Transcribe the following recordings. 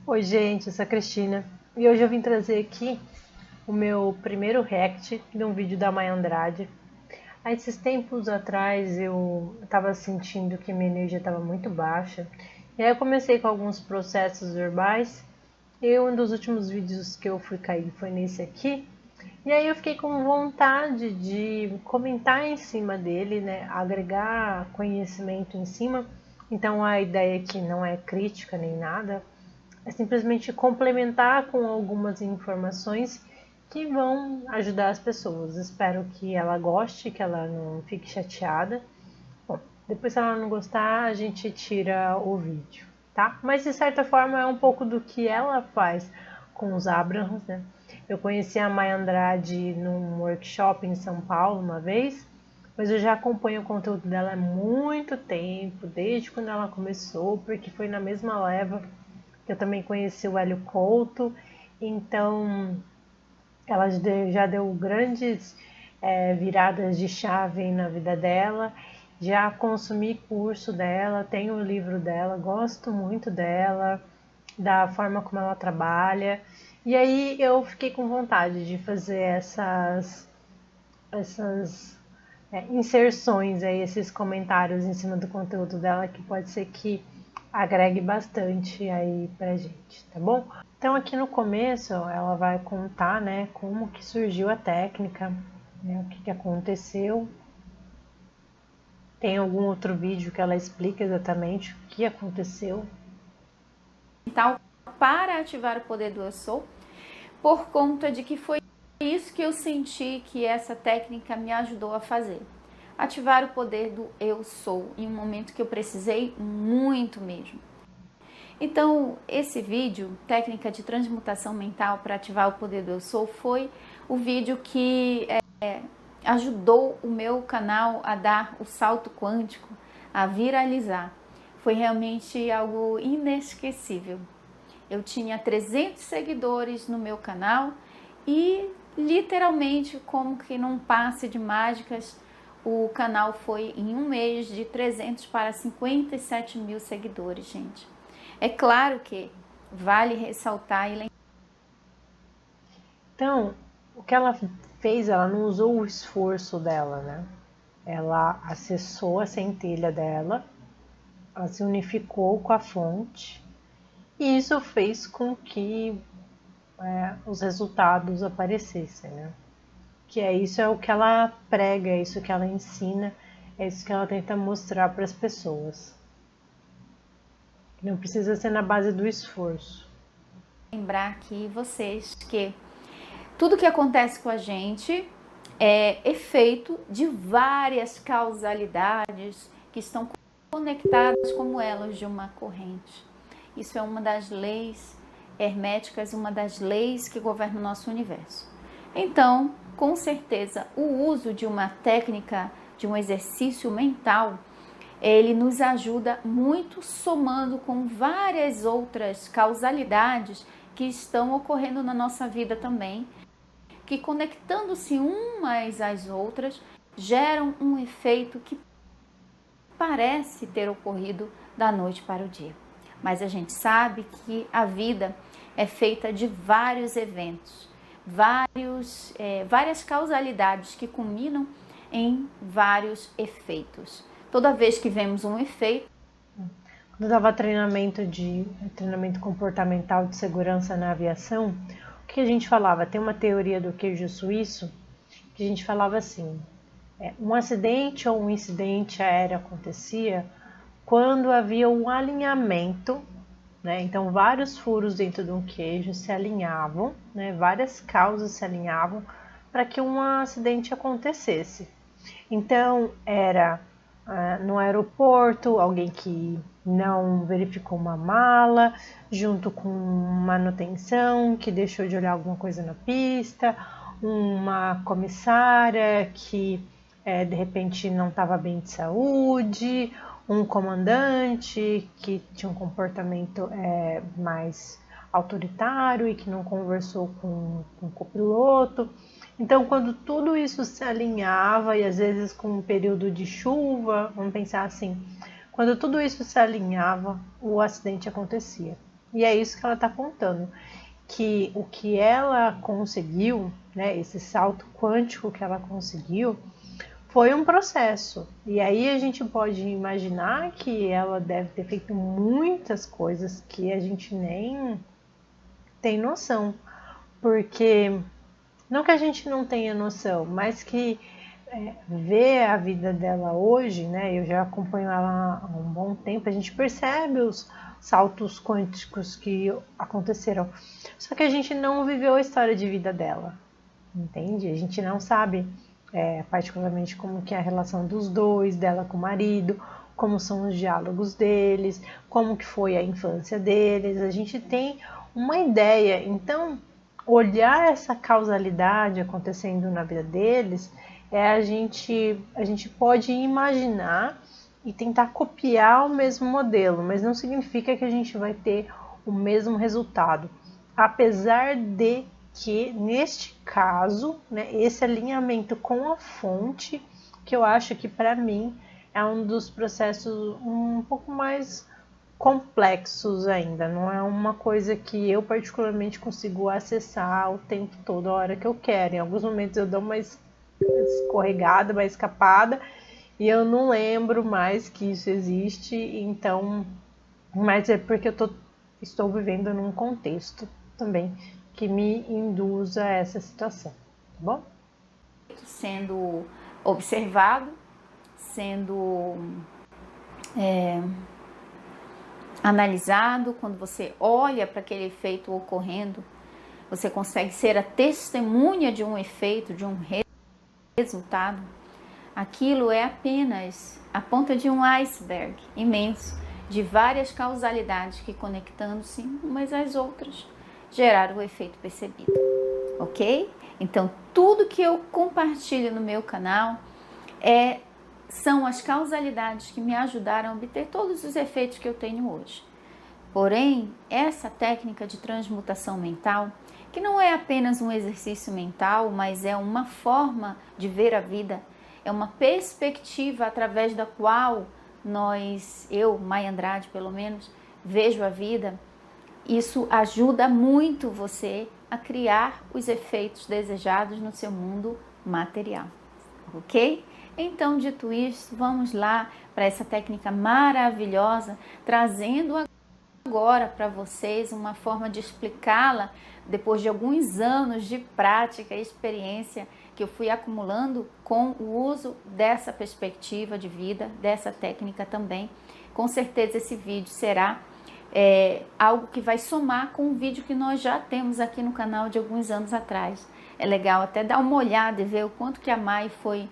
Oi, gente, eu sou a Cristina e hoje eu vim trazer aqui o meu primeiro react de um vídeo da Maya Andrade. Há esses tempos atrás eu estava sentindo que minha energia estava muito baixa e aí eu comecei com alguns processos verbais e um dos últimos vídeos que eu fui cair foi nesse aqui. E aí eu fiquei com vontade de comentar em cima dele, né, agregar conhecimento em cima. Então a ideia aqui não é crítica nem nada, é simplesmente complementar com algumas informações que vão ajudar as pessoas. Espero que ela goste, que ela não fique chateada. Bom, depois se ela não gostar, a gente tira o vídeo, tá? Mas de certa forma é um pouco do que ela faz com os Abrahams, né? Eu conheci a Maya Andrade num workshop em São Paulo uma vez, mas eu já acompanho o conteúdo dela há muito tempo, desde quando ela começou, porque foi na mesma leva eu também conheci o Hélio Couto, então ela já deu grandes viradas de chave na vida dela. Já consumi curso dela, tenho o livro dela, gosto muito dela, da forma como ela trabalha. E aí eu fiquei com vontade de fazer essas inserções aí, esses comentários em cima do conteúdo dela, que pode ser que agregue bastante aí pra gente, tá bom? Então aqui no começo ela vai contar, né, como que surgiu a técnica, né, o que aconteceu. Tem algum outro vídeo que ela explica exatamente o que aconteceu. Então, para ativar o poder do eu sou, por conta de que foi isso que eu senti que essa técnica me ajudou a fazer. Ativar o poder do eu sou em um momento que eu precisei muito mesmo. Então, esse vídeo, técnica de transmutação mental para ativar o poder do eu sou, foi o vídeo que ajudou o meu canal a dar o salto quântico, a viralizar. Foi realmente algo inesquecível. Eu tinha 300 seguidores no meu canal e literalmente, como que num passe de mágicas, o canal foi em um mês de 300 para 57 mil seguidores, gente. É claro que vale ressaltar e lembrar. Então, o que ela fez, ela não usou o esforço dela, né? Ela acessou a centelha dela, ela se unificou com a fonte, e isso fez com que os resultados aparecessem, né? Que é isso, é o que ela prega, é isso que ela ensina, é isso que ela tenta mostrar para as pessoas. Não precisa ser na base do esforço. Lembrar aqui vocês que tudo que acontece com a gente é efeito de várias causalidades que estão conectadas como elas de uma corrente. Isso é uma das leis herméticas, uma das leis que governam o nosso universo. Então, com certeza, o uso de uma técnica, de um exercício mental, ele nos ajuda muito somando com várias outras causalidades que estão ocorrendo na nossa vida também, que conectando-se umas às outras, geram um efeito que parece ter ocorrido da noite para o dia. Mas a gente sabe que a vida é feita de vários eventos, várias causalidades que culminam em vários efeitos. Toda vez que vemos um efeito, Quando eu dava treinamento comportamental de segurança na aviação, o que a gente falava? Tem uma teoria do queijo suíço que a gente falava assim: um acidente ou um incidente aéreo acontecia quando havia um alinhamento, né? Então vários furos dentro de um queijo se alinhavam, né? Várias causas se alinhavam para que um acidente acontecesse. Então era no aeroporto, alguém que não verificou uma mala, junto com manutenção que deixou de olhar alguma coisa na pista, uma comissária que de repente não estava bem de saúde, um comandante que tinha um comportamento mais autoritário e que não conversou com o copiloto. Então, quando tudo isso se alinhava, e às vezes com um período de chuva, vamos pensar assim, quando tudo isso se alinhava, o acidente acontecia. E é isso que ela está contando, que o que ela conseguiu, né, esse salto quântico que ela conseguiu, foi um processo. E aí a gente pode imaginar que ela deve ter feito muitas coisas que a gente nem tem noção, porque não que a gente não tenha noção, mas que ver a vida dela hoje, né? Eu já acompanho ela há um bom tempo, a gente percebe os saltos quânticos que aconteceram. Só que a gente não viveu a história de vida dela, entende? A gente não sabe particularmente como que é a relação dos dois, dela com o marido, como são os diálogos deles, como que foi a infância deles. A gente tem uma ideia. Então, olhar essa causalidade acontecendo na vida deles, a gente pode imaginar e tentar copiar o mesmo modelo, mas não significa que a gente vai ter o mesmo resultado. Apesar de que, neste caso, né, esse alinhamento com a fonte, que eu acho que para mim é um dos processos um pouco mais complexos ainda, não é uma coisa que eu particularmente consigo acessar o tempo todo, a hora que eu quero. Em alguns momentos eu dou uma escorregada, uma escapada, e eu não lembro mais que isso existe, então, mas é porque estou vivendo num contexto também que me induz a essa situação, tá bom? Sendo observado, sendo analisado, quando você olha para aquele efeito ocorrendo, você consegue ser a testemunha de um efeito, de um resultado. Aquilo é apenas a ponta de um iceberg imenso, de várias causalidades que, conectando-se umas às outras, geraram o efeito percebido, ok? Então, tudo que eu compartilho no meu canal são as causalidades que me ajudaram a obter todos os efeitos que eu tenho hoje. Porém, essa técnica de transmutação mental, que não é apenas um exercício mental, mas é uma forma de ver a vida, é uma perspectiva através da qual eu, Maia Andrade pelo menos, vejo a vida. Isso ajuda muito você a criar os efeitos desejados no seu mundo material, ok? Então, dito isso, vamos lá para essa técnica maravilhosa, trazendo agora para vocês uma forma de explicá-la depois de alguns anos de prática e experiência que eu fui acumulando com o uso dessa perspectiva de vida, dessa técnica também. Com certeza esse vídeo será algo que vai somar com um vídeo que nós já temos aqui no canal de alguns anos atrás. É legal até dar uma olhada e ver o quanto que a Mai foi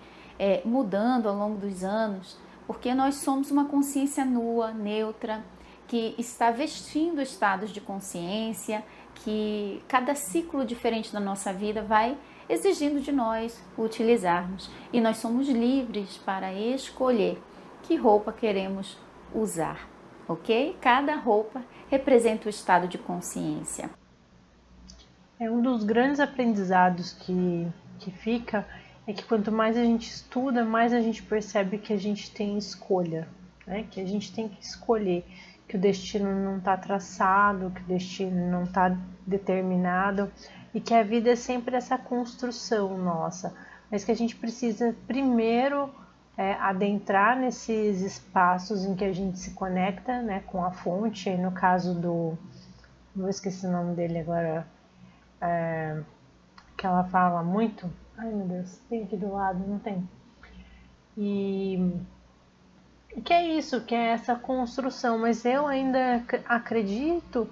mudando ao longo dos anos, porque nós somos uma consciência nua, neutra, que está vestindo estados de consciência, que cada ciclo diferente da nossa vida vai exigindo de nós utilizarmos. E nós somos livres para escolher que roupa queremos usar, ok? Cada roupa representa o estado de consciência. É um dos grandes aprendizados que fica, é que quanto mais a gente estuda, mais a gente percebe que a gente tem escolha, né? Que a gente tem que escolher, que o destino não está traçado, que o destino não está determinado e que a vida é sempre essa construção nossa, mas que a gente precisa primeiro adentrar nesses espaços em que a gente se conecta, né, com a fonte. Aí no caso não esqueci o nome dele agora, que ela fala muito, ai meu Deus, tem aqui do lado, não tem, e que é isso, que é essa construção, mas eu ainda acredito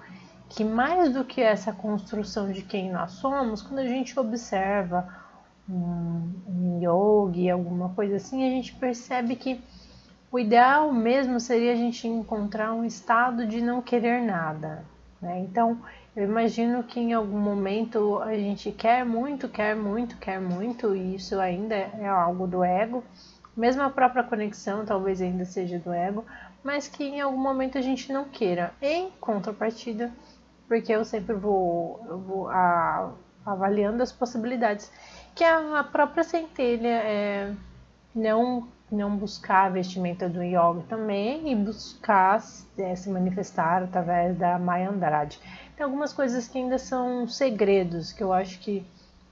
que mais do que essa construção de quem nós somos, quando a gente observa um yogi, alguma coisa assim, a gente percebe que o ideal mesmo seria a gente encontrar um estado de não querer nada, né? Então, eu imagino que em algum momento a gente quer muito, quer muito, quer muito, e isso ainda é algo do ego. Mesmo a própria conexão talvez ainda seja do ego, mas que em algum momento a gente não queira. Em contrapartida, porque eu sempre vou avaliando as possibilidades, que a própria centelha não buscar a vestimenta do yoga também e buscar se manifestar através da Maya Andrade. Tem algumas coisas que ainda são segredos, que eu acho que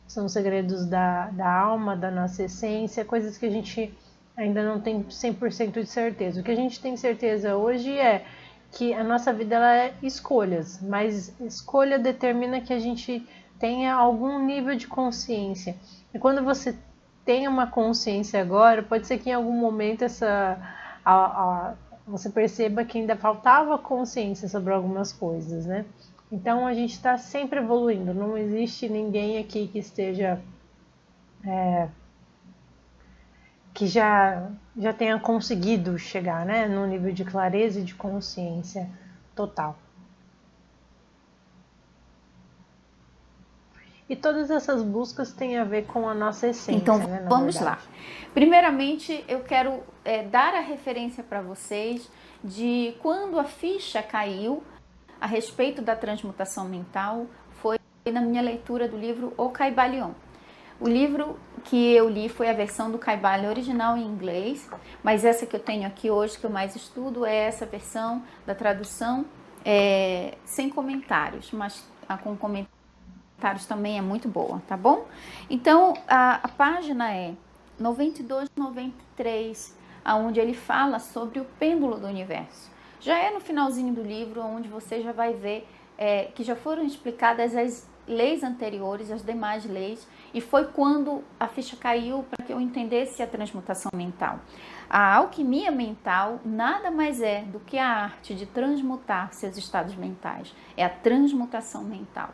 são segredos da alma, da nossa essência, coisas que a gente ainda não tem 100% de certeza. O que a gente tem certeza hoje é que a nossa vida ela é escolhas, mas escolha determina que a gente tenha algum nível de consciência. E quando você tem uma consciência agora, pode ser que em algum momento você perceba que ainda faltava consciência sobre algumas coisas, né? Então a gente está sempre evoluindo, não existe ninguém aqui que esteja que já tenha conseguido chegar, né, no nível de clareza e de consciência total. E todas essas buscas têm a ver com a nossa essência, então, né, na vamos verdade. lá. Primeiramente, eu quero dar a referência para vocês de quando a ficha caiu a respeito da transmutação mental, foi na minha leitura do livro O Kybalion. O livro que eu li foi a versão do Kybalion original em inglês, mas essa que eu tenho aqui hoje, que eu mais estudo, é essa versão da tradução sem comentários, mas com comentários também é muito boa, tá bom? Então, a página é 92, 93, onde ele fala sobre o pêndulo do universo. Já é no finalzinho do livro, onde você já vai ver que já foram explicadas as leis anteriores, as demais leis, e foi quando a ficha caiu para que eu entendesse a transmutação mental. A alquimia mental nada mais é do que a arte de transmutar seus estados mentais, é a transmutação mental.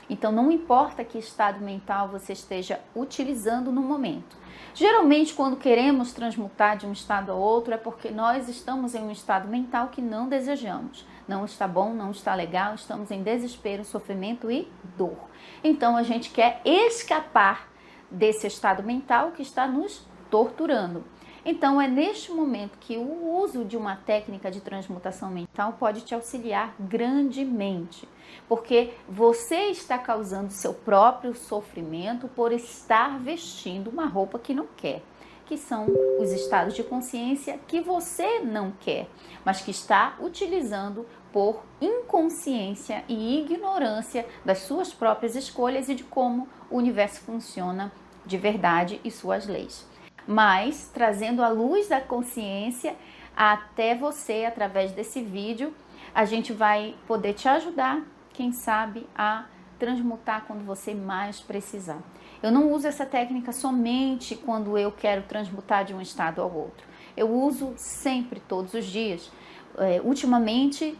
Então, não importa que estado mental você esteja utilizando no momento. Geralmente, quando queremos transmutar de um estado a outro, é porque nós estamos em um estado mental que não desejamos. Não está bom, não está legal, estamos em desespero, sofrimento e dor. Então, a gente quer escapar desse estado mental que está nos torturando. Então, é neste momento que o uso de uma técnica de transmutação mental pode te auxiliar grandemente, porque você está causando seu próprio sofrimento por estar vestindo uma roupa que não quer, que são os estados de consciência que você não quer, mas que está utilizando por inconsciência e ignorância das suas próprias escolhas e de como o universo funciona de verdade e suas leis. Mas trazendo a luz da consciência até você através desse vídeo, a gente vai poder te ajudar, quem sabe, a transmutar quando você mais precisar. Eu não uso essa técnica somente quando eu quero transmutar de um estado ao outro. Eu uso sempre, todos os dias. Ultimamente,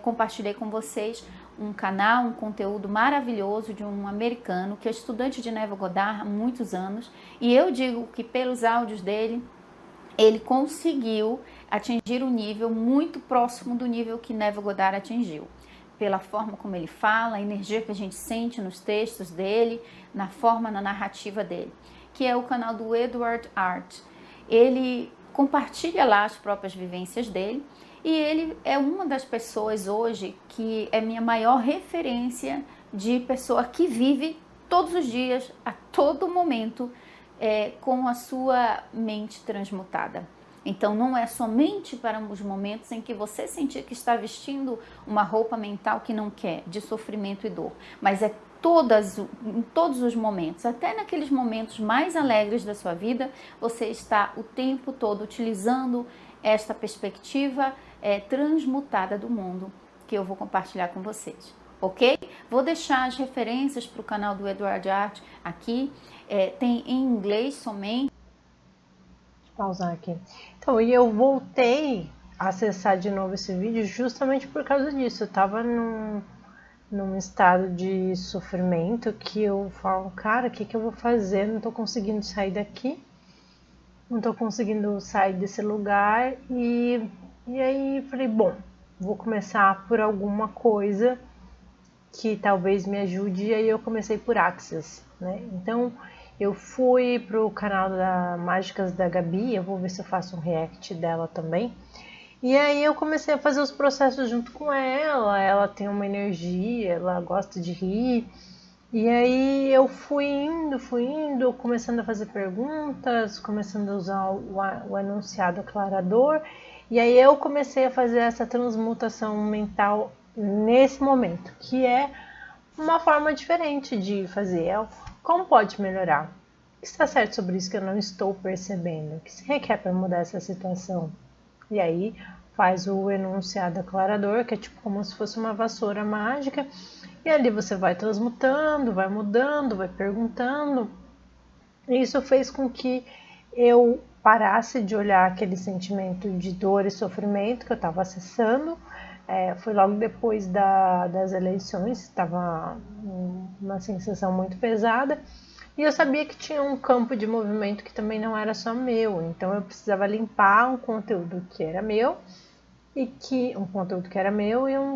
compartilhei com vocês um canal, um conteúdo maravilhoso de um americano que é estudante de Neville Goddard há muitos anos, e eu digo que pelos áudios dele, ele conseguiu atingir um nível muito próximo do nível que Neville Goddard atingiu. Pela forma como ele fala, a energia que a gente sente nos textos dele, na forma, na narrativa dele, que é o canal do Edward Art. Ele compartilha lá as próprias vivências dele, e ele é uma das pessoas hoje que é minha maior referência de pessoa que vive todos os dias, a todo momento, com a sua mente transmutada. Então, não é somente para os momentos em que você sentir que está vestindo uma roupa mental que não quer, de sofrimento e dor, mas em todos os momentos, até naqueles momentos mais alegres da sua vida, você está o tempo todo utilizando esta perspectiva transmutada do mundo que eu vou compartilhar com vocês, ok? Vou deixar as referências para o canal do Edward Art aqui, tem em inglês somente. Pausar aqui. Então, e eu voltei a acessar de novo esse vídeo justamente por causa disso. Eu tava num estado de sofrimento que eu falo, cara, o que eu vou fazer? Não tô conseguindo sair daqui, não tô conseguindo sair desse lugar. E aí falei, bom, vou começar por alguma coisa que talvez me ajude. E aí eu comecei por Access, né? Então eu fui pro canal da Mágicas da Gabi, eu vou ver se eu faço um react dela também. E aí eu comecei a fazer os processos junto com ela. Ela tem uma energia, ela gosta de rir. E aí eu fui indo, começando a fazer perguntas, começando a usar o enunciado aclarador, e aí eu comecei a fazer essa transmutação mental nesse momento, que é uma forma diferente de fazer. Como pode melhorar? O que está certo sobre isso que eu não estou percebendo? O que se requer para mudar essa situação? E aí faz o enunciado aclarador, que é tipo como se fosse uma vassoura mágica, e ali você vai transmutando, vai mudando, vai perguntando. E isso fez com que eu parasse de olhar aquele sentimento de dor e sofrimento que eu estava acessando. Foi logo depois das eleições, estava uma sensação muito pesada. E eu sabia que tinha um campo de movimento que também não era só meu, então eu precisava limpar um conteúdo que era meu e um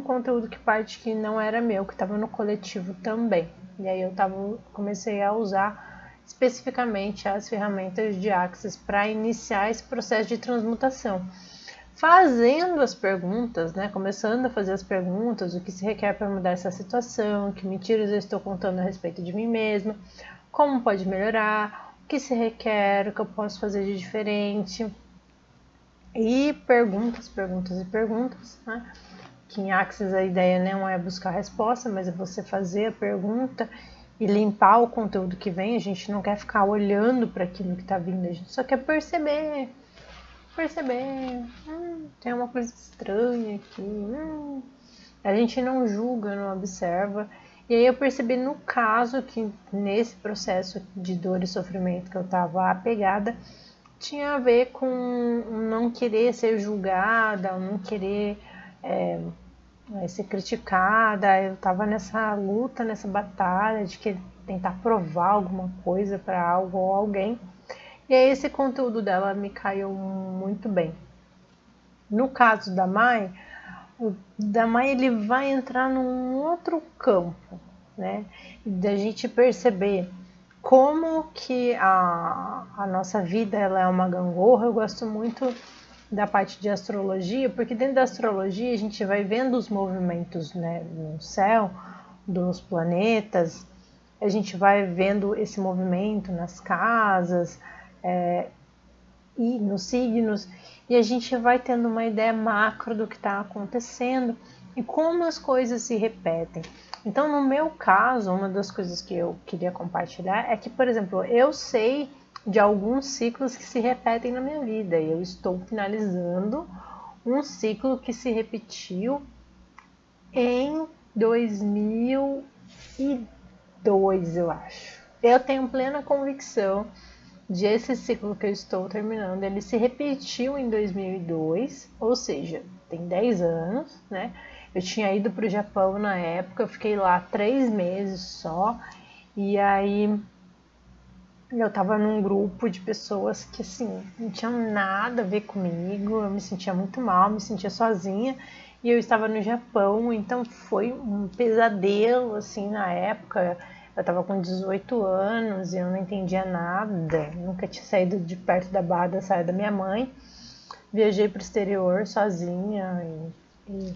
conteúdo que parte que não era meu, que estava no coletivo também. E aí comecei a usar especificamente as ferramentas de Axis para iniciar esse processo de transmutação. Fazendo as perguntas, né? Começando a fazer as perguntas, o que se requer para mudar essa situação, que mentiras eu estou contando a respeito de mim mesma, como pode melhorar, o que se requer, o que eu posso fazer de diferente. E perguntas, né? Que em Axis a ideia não é buscar a resposta, mas é você fazer a pergunta e limpar o conteúdo que vem. A gente não quer ficar olhando para aquilo que está vindo, a gente só quer perceber, tem uma coisa estranha aqui, a gente não julga, não observa. E aí eu percebi no caso que nesse processo de dor e sofrimento que eu estava apegada, tinha a ver com não querer ser julgada, não querer ser criticada. Eu estava nessa luta, nessa batalha de tentar provar alguma coisa para algo ou alguém. E aí esse conteúdo dela me caiu muito bem. No caso da Mai, o da Mai ele vai entrar num outro campo, né? Da gente perceber como que a nossa vida ela é uma gangorra. Eu gosto muito da parte de astrologia, porque dentro da astrologia a gente vai vendo os movimentos, né, no céu, dos planetas, a gente vai vendo esse movimento nas casas, e nos signos, e a gente vai tendo uma ideia macro do que está acontecendo e como as coisas se repetem. Então, no meu caso, uma das coisas que eu queria compartilhar é que, por exemplo, eu sei de alguns ciclos que se repetem na minha vida e eu estou finalizando um ciclo que se repetiu em 2002, eu acho. Eu tenho plena convicção de esse ciclo que eu estou terminando, ele se repetiu em 2002, ou seja, tem 10 anos, né? Eu tinha ido para o Japão na época, eu fiquei lá 3 meses só, e aí eu estava num grupo de pessoas que, assim, não tinham nada a ver comigo, eu me sentia muito mal, me sentia sozinha, e eu estava no Japão, então foi um pesadelo, assim, na época. Eu estava com 18 anos e eu não entendia nada, nunca tinha saído de perto da barra da saia da minha mãe. Viajei para o exterior sozinha e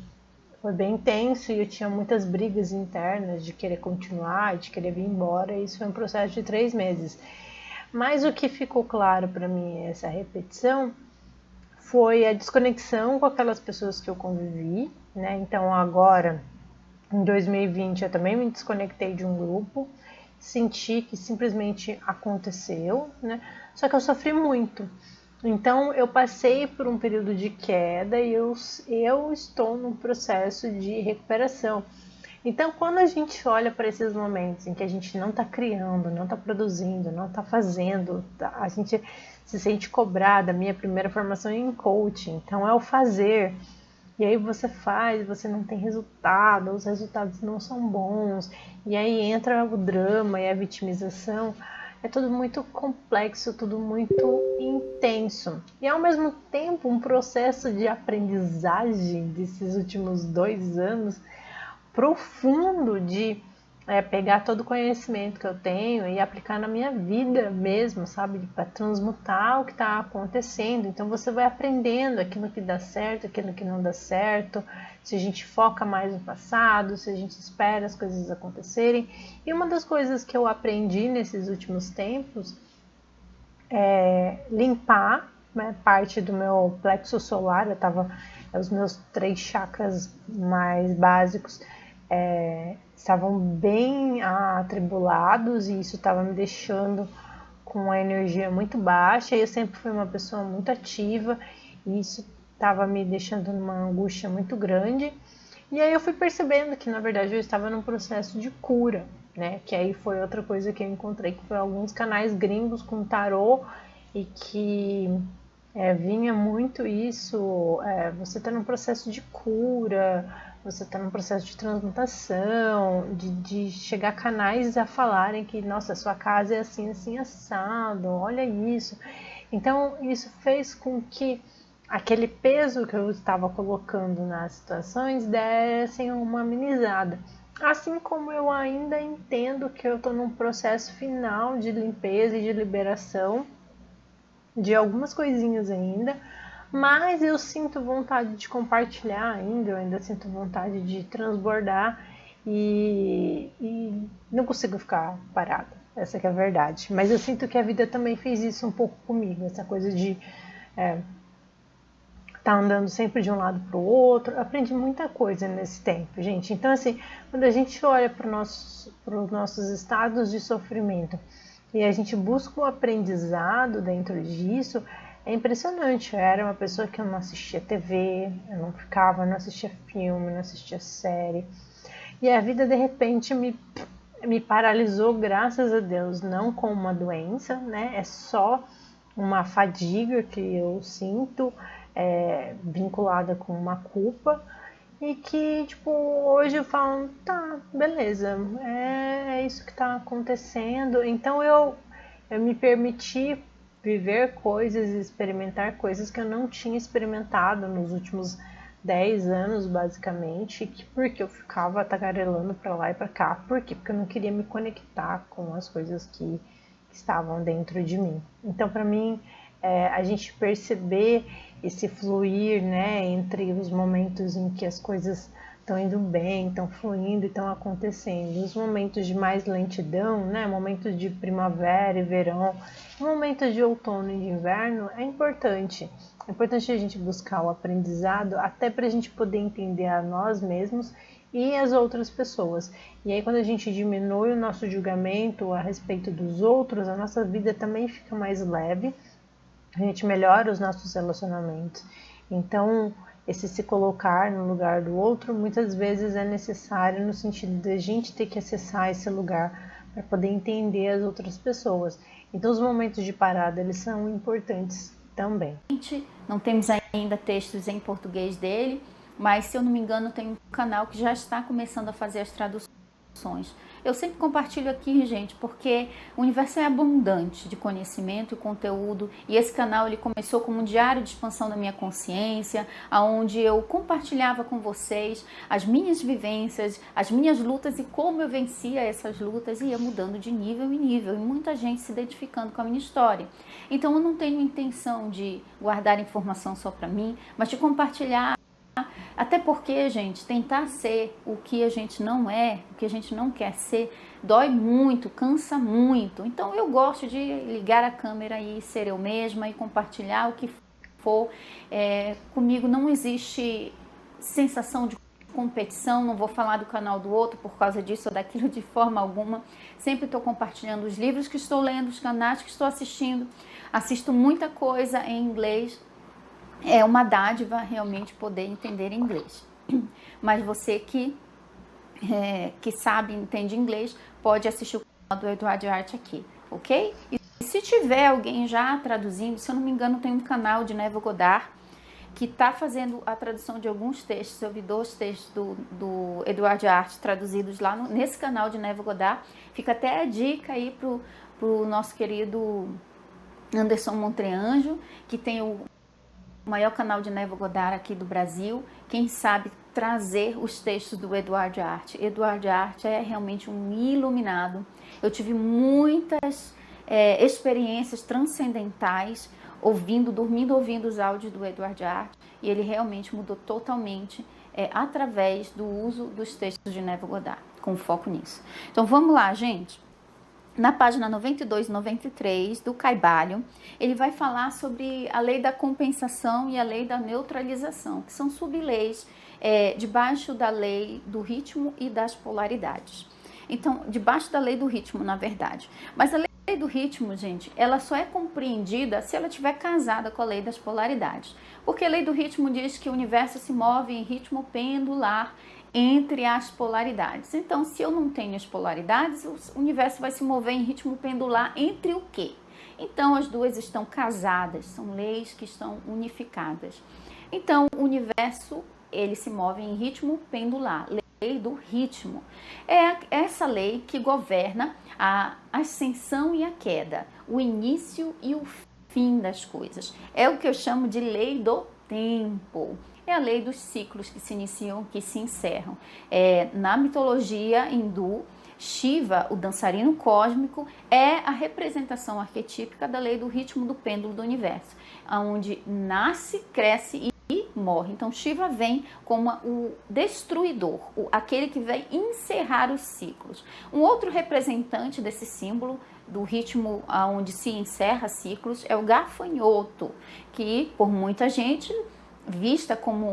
foi bem intenso e eu tinha muitas brigas internas de querer continuar, de querer vir embora, e isso foi um processo de 3 meses. Mas o que ficou claro para mim essa repetição foi a desconexão com aquelas pessoas que eu convivi, né? Então agora, em 2020, eu também me desconectei de um grupo, senti que simplesmente aconteceu, né? Só que eu sofri muito. Então eu passei por um período de queda e eu estou num processo de recuperação. Então, quando a gente olha para esses momentos em que a gente não está criando, não está produzindo, não está fazendo, a gente se sente cobrada. Minha primeira formação é em coaching, então é o fazer. E aí você faz, você não tem resultado, os resultados não são bons, e aí entra o drama e a vitimização. É tudo muito complexo, tudo muito intenso. E ao mesmo tempo um processo de aprendizagem desses últimos 2 anos profundo de pegar todo o conhecimento que eu tenho e aplicar na minha vida mesmo, sabe? Para transmutar o que está acontecendo. Então você vai aprendendo aquilo que dá certo, aquilo que não dá certo, se a gente foca mais no passado, se a gente espera as coisas acontecerem. E uma das coisas que eu aprendi nesses últimos tempos é limpar, né, parte do meu plexo solar. Os meus 3 chakras mais básicos estavam bem atribulados e isso estava me deixando com a energia muito baixa. Eu sempre fui uma pessoa muito ativa e isso estava me deixando numa angústia muito grande. E aí eu fui percebendo que na verdade eu estava num processo de cura, né? Que aí foi outra coisa que eu encontrei, que foi alguns canais gringos com tarô e que vinha muito isso, você está num processo de cura, você está num processo de transmutação, de chegar canais a falarem que, nossa, sua casa é assim, assim, assado, olha isso. Então, isso fez com que aquele peso que eu estava colocando nas situações dessem uma amenizada. Assim como eu ainda entendo que eu estou num processo final de limpeza e de liberação de algumas coisinhas ainda, mas eu sinto vontade de compartilhar ainda, eu ainda sinto vontade de transbordar e não consigo ficar parada, essa que é a verdade. Mas eu sinto que a vida também fez isso um pouco comigo, essa coisa de tá andando sempre de um lado para o outro. Eu aprendi muita coisa nesse tempo, gente. Então, assim, quando a gente olha para os nossos estados de sofrimento e a gente busca o aprendizado dentro disso, é impressionante. Eu era uma pessoa que eu não assistia TV, eu não assistia filme, não assistia série. E a vida, de repente, me paralisou, graças a Deus, não com uma doença, né? É só uma fadiga que eu sinto, vinculada com uma culpa, e que, tipo, hoje eu falo, tá, beleza, é isso que tá acontecendo. Então eu me permiti viver coisas, experimentar coisas que eu não tinha experimentado nos últimos 10 anos, basicamente, porque eu ficava tagarelando para lá e para cá. Por quê? Porque eu não queria me conectar com as coisas que estavam dentro de mim. Então, para mim, a gente perceber esse fluir, né, entre os momentos em que as coisas estão indo bem, estão fluindo e estão acontecendo, os momentos de mais lentidão, né, momentos de primavera e verão, momentos de outono e de inverno, é importante. É importante a gente buscar o aprendizado até para a gente poder entender a nós mesmos e as outras pessoas. E aí, quando a gente diminui o nosso julgamento a respeito dos outros, a nossa vida também fica mais leve, a gente melhora os nossos relacionamentos. Então, esse se colocar no lugar do outro muitas vezes é necessário no sentido de a gente ter que acessar esse lugar para poder entender as outras pessoas. Então, os momentos de parada, eles são importantes também. Não temos ainda textos em português dele, mas se eu não me engano tem um canal que já está começando a fazer as traduções. Eu sempre compartilho aqui, gente, porque o universo é abundante de conhecimento e conteúdo, e esse canal ele começou como um diário de expansão da minha consciência, onde eu compartilhava com vocês as minhas vivências, as minhas lutas e como eu vencia essas lutas e ia mudando de nível em nível, e muita gente se identificando com a minha história. Então eu não tenho intenção de guardar informação só para mim, mas de compartilhar. Até porque, gente, tentar ser o que a gente não é, o que a gente não quer ser, dói muito, cansa muito. Então eu gosto de ligar a câmera e ser eu mesma e compartilhar o que for. Comigo não existe sensação de competição, não vou falar do canal do outro por causa disso ou daquilo de forma alguma. Sempre estou compartilhando os livros que estou lendo, os canais que estou assistindo. Assisto muita coisa em inglês. É uma dádiva realmente poder entender inglês. Mas você que sabe e entende inglês, pode assistir o canal do Eduardo Art aqui, ok? E se tiver alguém já traduzindo, se eu não me engano, tem um canal de Neville Goddard que está fazendo a tradução de alguns textos. Eu vi 2 textos do Eduardo Art traduzidos lá nesse canal de Neville Goddard. Fica até a dica aí pro nosso querido Anderson Montreanjo, que tem o maior canal de Neville Goddard aqui do Brasil. Quem sabe trazer os textos do Edward Hart. Edward Hart é realmente um iluminado. Eu tive muitas experiências transcendentais dormindo ouvindo os áudios do Edward Hart, e ele realmente mudou totalmente através do uso dos textos de Neville Goddard, com foco nisso. Então vamos lá, gente. Na página 92 e 93 do Caibalho, ele vai falar sobre a lei da compensação e a lei da neutralização, que são subleis debaixo da lei do ritmo e das polaridades. Então, debaixo da lei do ritmo, na verdade. Mas a lei do ritmo, gente, ela só é compreendida se ela estiver casada com a lei das polaridades. Porque a lei do ritmo diz que o universo se move em ritmo pendular entre as polaridades. Então, se eu não tenho as polaridades, o universo vai se mover em ritmo pendular entre o quê? Então, as duas estão casadas, são leis que estão unificadas. Então, o universo, ele se move em ritmo pendular, lei do ritmo. É essa lei que governa a ascensão e a queda, o início e o fim das coisas. É o que eu chamo de lei do tempo. É a lei dos ciclos que se iniciam, que se encerram. Na mitologia hindu, Shiva, o dançarino cósmico, é a representação arquetípica da lei do ritmo do pêndulo do universo, onde nasce, cresce e morre. Então Shiva vem como o destruidor, aquele que vai encerrar os ciclos. Um outro representante desse símbolo do ritmo onde se encerra ciclos é o gafanhoto, que por muita gente vista como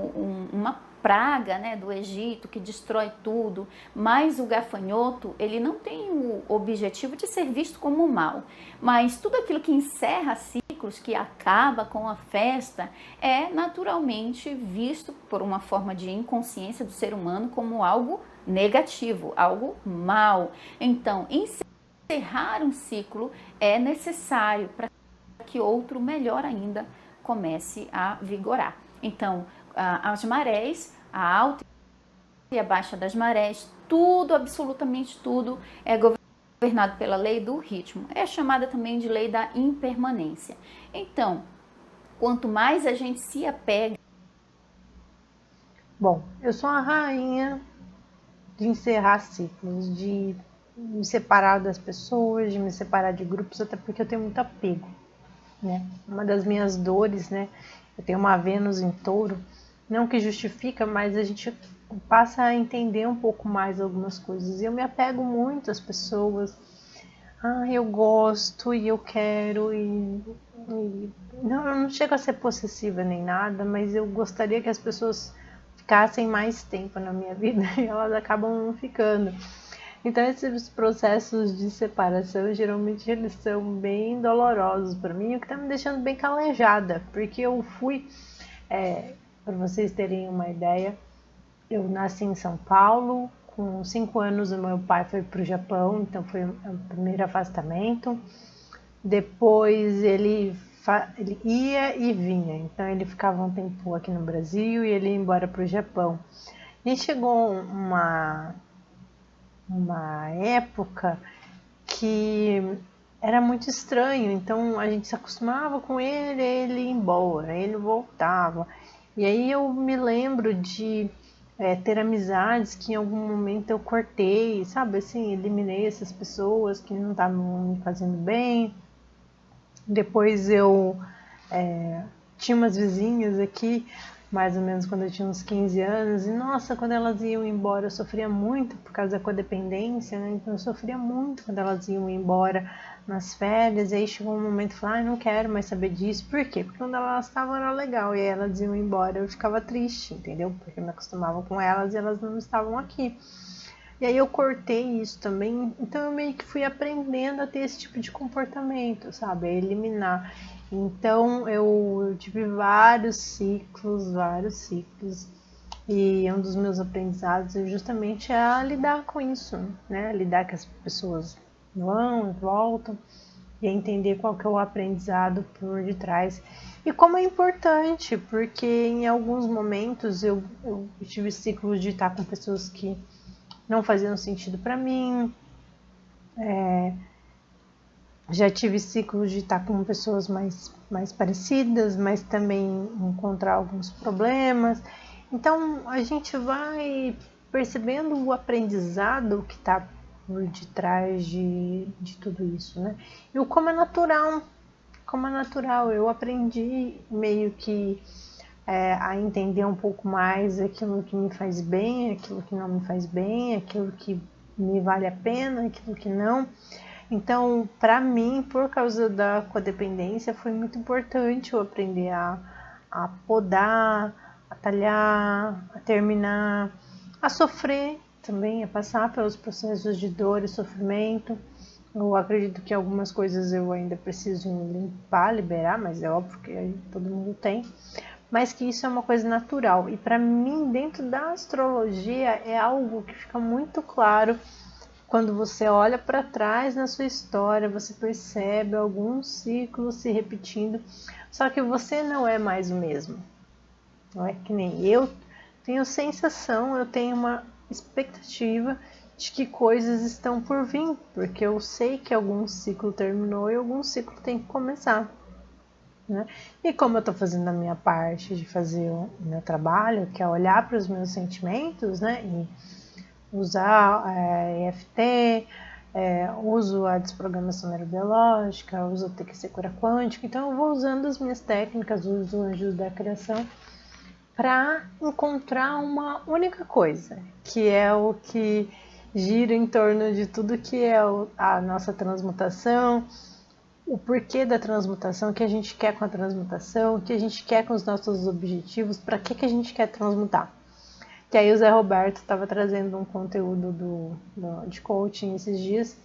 uma praga, né, do Egito, que destrói tudo, mas o gafanhoto, ele não tem o objetivo de ser visto como mal, mas tudo aquilo que encerra ciclos, que acaba com a festa, é naturalmente visto por uma forma de inconsciência do ser humano como algo negativo, algo mal. Então, encerrar um ciclo é necessário para que outro melhor ainda comece a vigorar. Então, as marés, a alta e a baixa das marés, tudo, absolutamente tudo, é governado pela lei do ritmo. É chamada também de lei da impermanência. Então, quanto mais a gente se apega... Bom, eu sou a rainha de encerrar ciclos, de me separar das pessoas, de me separar de grupos, até porque eu tenho muito apego, né? Uma das minhas dores, né? Eu tenho uma Vênus em Touro, não que justifica, mas a gente passa a entender um pouco mais algumas coisas. E eu me apego muito às pessoas. Eu gosto e eu quero não, eu não chego a ser possessiva nem nada, mas eu gostaria que as pessoas ficassem mais tempo na minha vida e elas acabam não ficando. Então esses processos de separação, geralmente eles são bem dolorosos para mim, o que está me deixando bem calejada, porque eu fui, para vocês terem uma ideia, eu nasci em São Paulo, com 5 anos o meu pai foi para o Japão, então foi o primeiro afastamento. Depois ele ia e vinha, então ele ficava um tempo aqui no Brasil e ele ia embora para o Japão. E chegou uma época que era muito estranho, então a gente se acostumava com ele ia embora, ele voltava. E aí eu me lembro de ter amizades que em algum momento eu cortei, sabe, assim, eliminei essas pessoas que não estavam me fazendo bem. Depois eu tinha umas vizinhas aqui, mais ou menos quando eu tinha uns 15 anos, e nossa, quando elas iam embora eu sofria muito por causa da codependência, né? Então eu sofria muito quando elas iam embora nas férias, e aí chegou um momento que eu falei, não quero mais saber disso. Por quê? Porque quando elas estavam era legal, e aí elas iam embora eu ficava triste, entendeu? Porque eu me acostumava com elas e elas não estavam aqui. E aí eu cortei isso também, então eu meio que fui aprendendo a ter esse tipo de comportamento, sabe? A eliminar. Então eu tive vários ciclos, e um dos meus aprendizados é justamente a lidar com isso, né? Lidar que as pessoas vão e voltam, e entender qual que é o aprendizado por detrás. E como é importante, porque em alguns momentos eu tive ciclos de estar com pessoas que não faziam sentido para mim, já tive ciclos de estar com pessoas mais parecidas, mas também encontrar alguns problemas. Então a gente vai percebendo o aprendizado que está por detrás de tudo isso, né? E o como é natural, eu aprendi meio que a entender um pouco mais aquilo que me faz bem, aquilo que não me faz bem, aquilo que me vale a pena, aquilo que não. Então, para mim, por causa da codependência, foi muito importante eu aprender a podar, a talhar, a terminar, a sofrer também, a passar pelos processos de dor e sofrimento. Eu acredito que algumas coisas eu ainda preciso limpar, liberar, mas é óbvio que todo mundo tem. Mas que isso é uma coisa natural. E para mim, dentro da astrologia, é algo que fica muito claro. Quando você olha para trás na sua história, você percebe alguns ciclos se repetindo, só que você não é mais o mesmo. Não é que nem eu tenho sensação, eu tenho uma expectativa de que coisas estão por vir, porque eu sei que algum ciclo terminou e algum ciclo tem que começar. Né? E como eu estou fazendo a minha parte de fazer o meu trabalho, que é olhar para os meus sentimentos, né? E usar EFT, uso a desprogramação neurobiológica, uso a TQC cura quântica, então eu vou usando as minhas técnicas, uso o anjos da criação para encontrar uma única coisa, que é o que gira em torno de tudo que é a nossa transmutação, o porquê da transmutação, o que a gente quer com a transmutação, o que a gente quer com os nossos objetivos, para que a gente quer transmutar. Que aí o Zé Roberto estava trazendo um conteúdo de coaching esses dias,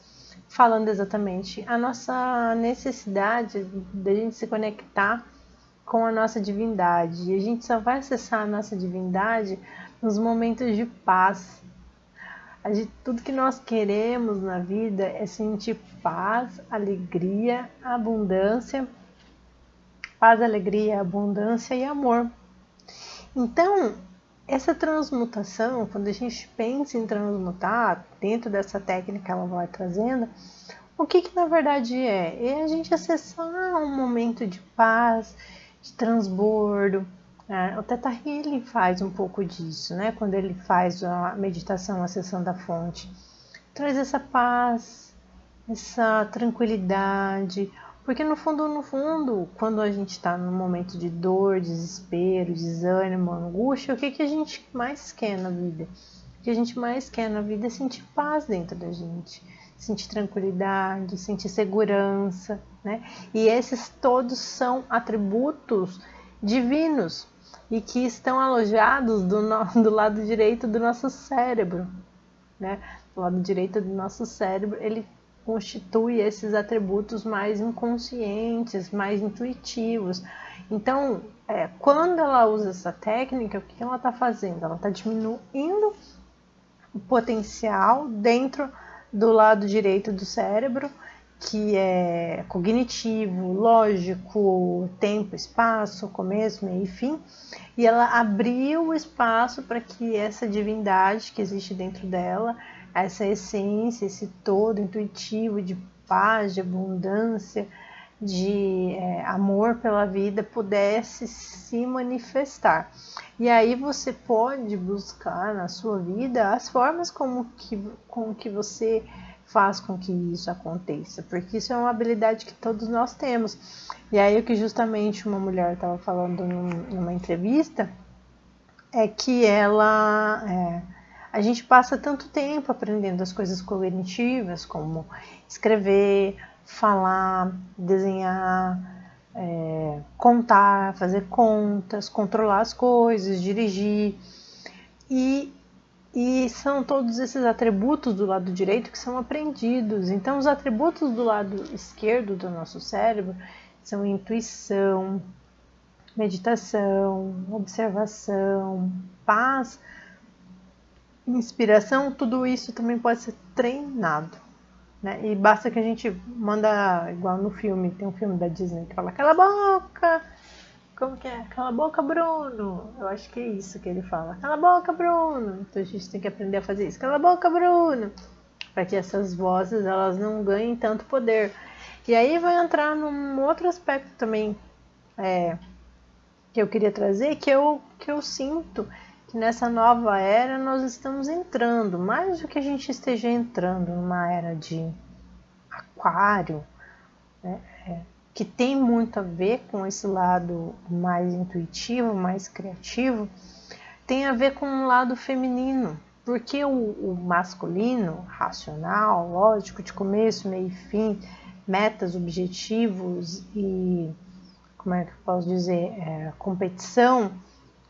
falando exatamente a nossa necessidade de a gente se conectar com a nossa divindade. E a gente só vai acessar a nossa divindade nos momentos de paz. Tudo que nós queremos na vida é sentir paz, alegria, abundância. Paz, alegria, abundância e amor. Então, essa transmutação, quando a gente pensa em transmutar, dentro dessa técnica ela vai trazendo, o que na verdade é? É a gente acessar um momento de paz, de transbordo. O Theta Healing faz um pouco disso, né? Quando ele faz a meditação, a sessão da fonte. Traz essa paz, essa tranquilidade, porque no fundo, quando a gente está num momento de dor, desespero, desânimo, angústia, o que a gente mais quer na vida? O que a gente mais quer na vida é sentir paz dentro da gente, sentir tranquilidade, sentir segurança, né? E esses todos são atributos divinos e que estão alojados do lado direito do nosso cérebro, né? Do lado direito do nosso cérebro, ele constitui esses atributos mais inconscientes, mais intuitivos. Então, quando ela usa essa técnica, o que ela está fazendo? Ela está diminuindo o potencial dentro do lado direito do cérebro, que é cognitivo, lógico, tempo, espaço, começo, meio e fim, e ela abriu o espaço para que essa divindade que existe dentro dela, essa essência, esse todo intuitivo de paz, de abundância, de amor pela vida pudesse se manifestar. E aí você pode buscar na sua vida as formas com que você faz com que isso aconteça, porque isso é uma habilidade que todos nós temos. E aí o que justamente uma mulher estava falando numa entrevista é que a gente passa tanto tempo aprendendo as coisas cognitivas, como escrever, falar, desenhar, contar, fazer contas, controlar as coisas, dirigir. E são todos esses atributos do lado direito que são aprendidos. Então, os atributos do lado esquerdo do nosso cérebro são intuição, meditação, observação, paz, inspiração. Tudo isso também pode ser treinado, né? E basta que a gente manda, igual no filme, tem um filme da Disney que fala, cala a boca! Como que é? Cala a boca, Bruno! Eu acho que é isso que ele fala. Cala a boca, Bruno! Então a gente tem que aprender a fazer isso. Cala a boca, Bruno! Para que essas vozes elas não ganhem tanto poder. E aí vai entrar num outro aspecto também que eu queria trazer, que eu sinto que nessa nova era nós estamos entrando, mais do que a gente esteja entrando numa era de aquário, né? Que tem muito a ver com esse lado mais intuitivo, mais criativo, tem a ver com um lado feminino, porque o masculino, racional, lógico, de começo, meio e fim, metas, objetivos e, como é que eu posso dizer, competição,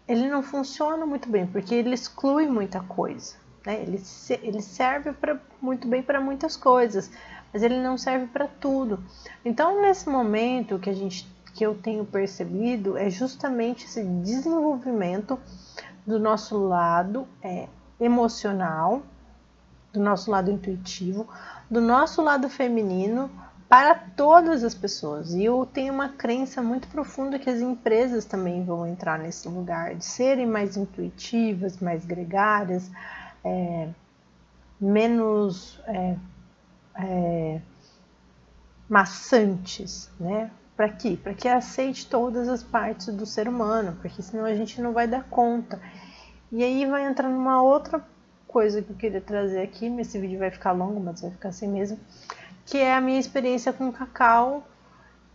ele não funciona muito bem, porque ele exclui muita coisa, né? Ele serve muito bem para muitas coisas, mas ele não serve para tudo. Então, nesse momento que eu tenho percebido, é justamente esse desenvolvimento do nosso lado emocional, do nosso lado intuitivo, do nosso lado feminino para todas as pessoas. E eu tenho uma crença muito profunda que as empresas também vão entrar nesse lugar de serem mais intuitivas, mais gregárias, menos maçantes, né? Para quê? Para que aceite todas as partes do ser humano, porque senão a gente não vai dar conta. E aí vai entrar numa outra coisa que eu queria trazer aqui, esse vídeo vai ficar longo, mas vai ficar assim mesmo, que é a minha experiência com cacau,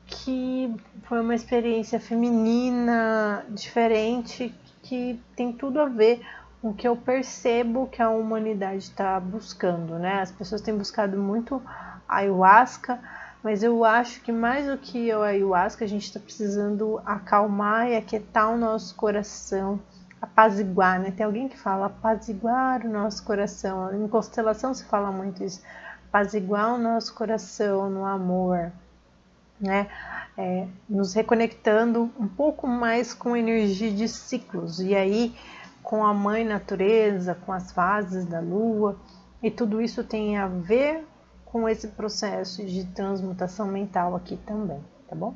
que foi uma experiência feminina, diferente, que tem tudo a ver com o que eu percebo que a humanidade está buscando, né? As pessoas têm buscado muito ayahuasca, mas eu acho que mais do que a ayahuasca, a gente está precisando acalmar e aquietar o nosso coração, apaziguar, né? Tem alguém que fala apaziguar o nosso coração. Em constelação se fala muito isso. Apaziguar o nosso coração no amor, né? Nos reconectando um pouco mais com a energia de ciclos. E aí, com a mãe natureza, com as fases da lua. E tudo isso tem a ver com esse processo de transmutação mental aqui também, tá bom?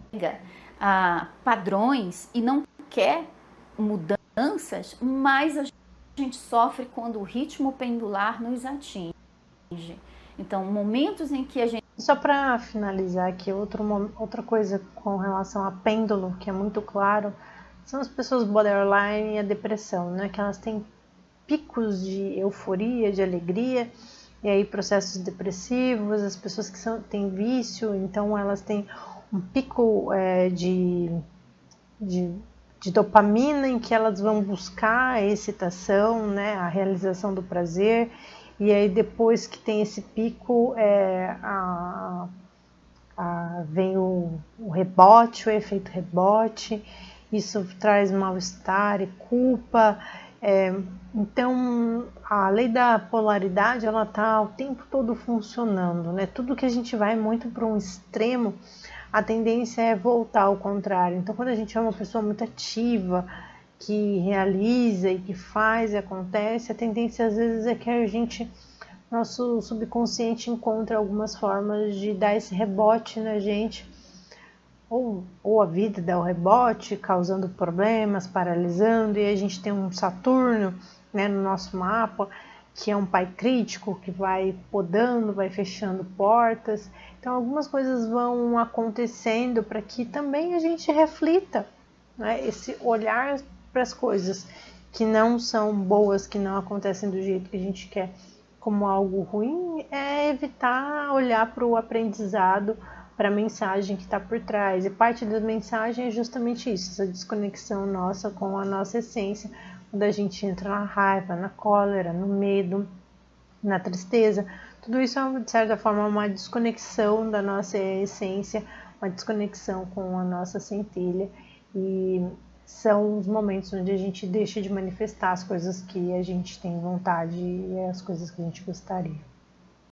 Padrões e não quer mudanças, mas a gente sofre quando o ritmo pendular nos atinge. Então, momentos em que a gente... Só para finalizar aqui, outra coisa com relação a pêndulo, que é muito claro, são as pessoas borderline e a depressão, né? Que elas têm picos de euforia, de alegria, e aí processos depressivos, as pessoas que têm vício, então elas têm um pico de dopamina em que elas vão buscar a excitação, né, a realização do prazer, e aí depois que tem esse pico vem o rebote, o efeito rebote, isso traz mal-estar e culpa. Então a lei da polaridade ela está o tempo todo funcionando, né? Tudo que a gente vai muito para um extremo, a tendência é voltar ao contrário. Então quando a gente é uma pessoa muito ativa, que realiza e que faz e acontece, a tendência às vezes é que nosso subconsciente encontra algumas formas de dar esse rebote na gente, ou a vida dá o rebote, causando problemas, paralisando, e a gente tem um Saturno, né, no nosso mapa, que é um pai crítico, que vai podando, vai fechando portas. Então algumas coisas vão acontecendo para que também a gente reflita, né, esse olhar para as coisas que não são boas, que não acontecem do jeito que a gente quer, como algo ruim, é evitar olhar para o aprendizado, para a mensagem que está por trás. E parte da mensagem é justamente isso, essa desconexão nossa com a nossa essência, quando a gente entra na raiva, na cólera, no medo, na tristeza. Tudo isso é, de certa forma, uma desconexão da nossa essência, uma desconexão com a nossa centelha, e são os momentos onde a gente deixa de manifestar as coisas que a gente tem vontade e as coisas que a gente gostaria.